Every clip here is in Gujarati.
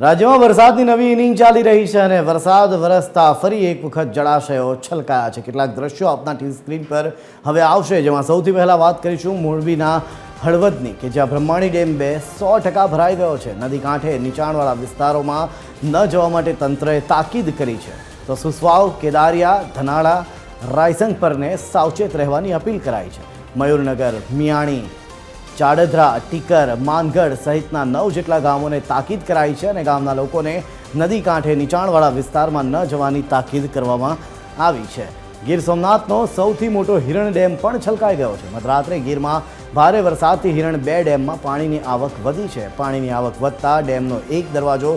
રાજ્યમાં વરસાદની નવી ઇનિંગ ચાલી રહી છે અને વરસાદ વરસતા ફરી એક વખત જળાશયો છલકાયા છે। કેટલાક દ્રશ્યો આપના ટીવી સ્ક્રીન પર હવે આવશે, જેમાં સૌથી પહેલાં વાત કરીશું મોરબીના હળવદની કે જ્યાં બ્રહ્માણી ડેમ 100% ભરાઈ ગયો છે। નદી કાંઠે નીચાણવાળા વિસ્તારોમાં ન જવા માટે તંત્રએ તાકીદ કરી છે, તો સુસવાવ, કેદારિયા, ધનાળા, રાયસંગપરને સાવચેત રહેવાની અપીલ કરાઈ છે। મયુરનગર, મિયાણી, ચાડધરા, ટીકર, માનગઢ સહિતના 9 જેટલા ગામોને તાકીદ કરાઈ છે અને ગામના લોકોને નદી કાંઠે નીચાણવાળા વિસ્તારમાં ન જવાની તાકીદ કરવામાં આવી છે। ગીર સોમનાથનો સૌથી મોટો હિરણ ડેમ પણ છલકાઈ ગયો છે। મધરાત્રે ગીરમાં ભારે વરસાદથી હિરણ 2 ડેમમાં પાણીની આવક વધી છે। પાણીની આવક વધતા ડેમનો એક દરવાજો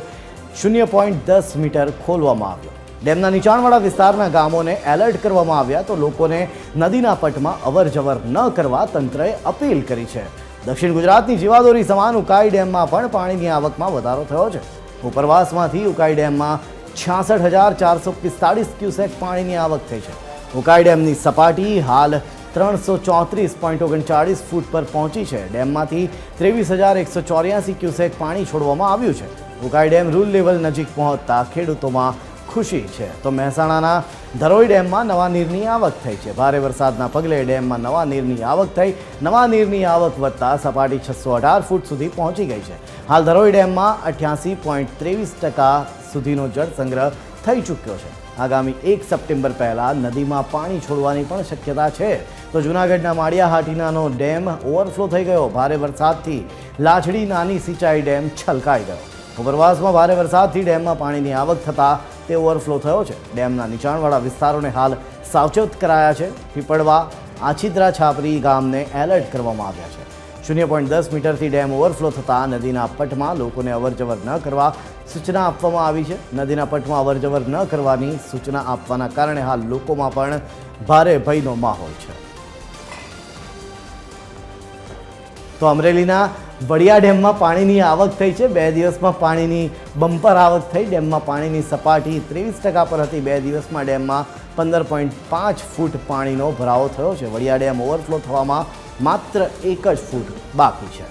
0.10 મીટર ખોલવામાં આવ્યો। ડેમના નીચાણવાળા વિસ્તારના ગામોને એલર્ટ કરવામાં આવ્યા, તો લોકોને નદીના પટમાં અવરજવર ન કરવા તંત્રએ અપીલ કરી છે। દક્ષિણ ગુજરાતની જીવાદોરી સમાન ઉકાઈ ડેમમાં પણ પાણીની આવકમાં વધારો થયો છે। ઉપરવાસમાંથી ઉકાઈ ડેમમાં 66,445 ક્યુસેક પાણીની આવક થઈ છે। ઉકાઈ ડેમની સપાટી હાલ 334.39 ફૂટ પર પહોંચી છે। ડેમમાંથી 23,184 ક્યુસેક પાણી છોડવામાં આવ્યું છે। ઉકાઈ ડેમ રૂલ લેવલ નજીક પહોંચતા ખેડૂતોમાં ખુશી છે। તો મહેસાણાના ધરોઈ ડેમમાં નવા નીરની આવક થઈ છે। ભારે વરસાદના પગલે ડેમમાં નવા નીરની આવક થઈ। નવા નીરની આવક વધતા સપાટી 618 ફૂટ સુધી પહોંચી ગઈ છે। હાલ ધરોઈ ડેમમાં 88.23% સુધીનો જળ સંગ્રહ થઈ ચૂક્યો છે। આગામી 1 સપ્ટેમ્બર પહેલાં નદીમાં પાણી છોડવાની પણ શક્યતા છે। તો જૂનાગઢના માળિયાહાટીનાનો ડેમ ઓવરફ્લો થઈ ગયો। ભારે વરસાદથી લાછડી નાની સિંચાઈ ડેમ છલકાઈ ગયો। ઉપરવાસમાં ભારે વરસાદથી ડેમમાં પાણીની આવક થતાં તે ઓવરફ્લો થયો છે। ડેમના નીચાણવાળા વિસ્તારોને હાલ સાવચેત કરાયા છે। પીપળવા, આછીદરા, છાપરી ગામને એલર્ટ કરવામાં આવ્યા છે। 0.10 મીટરથી ડેમ ઓવરફ્લો થતાં નદીના પટમાં લોકોને અવરજવર ન કરવા સૂચના આપવામાં આવી છે। નદીના પટમાં અવરજવર ન કરવાની સૂચના આપવાના કારણે હાલ લોકોમાં પણ ભારે ભયનો માહોલ છે। તો અમરેલીના વડિયા ડેમમાં પાણીની આવક થઈ છે। 2 દિવસમાં પાણીની બમ્પર આવક થઈ। ડેમમાં પાણીની સપાટી 23% પર હતી। 2 દિવસમાં ડેમમાં 15.5 ફૂટ પાણીનો ભરાવો થયો છે। વડિયા ડેમ ઓવરફ્લો થવામાં માત્ર 1 જ ફૂટ બાકી છે।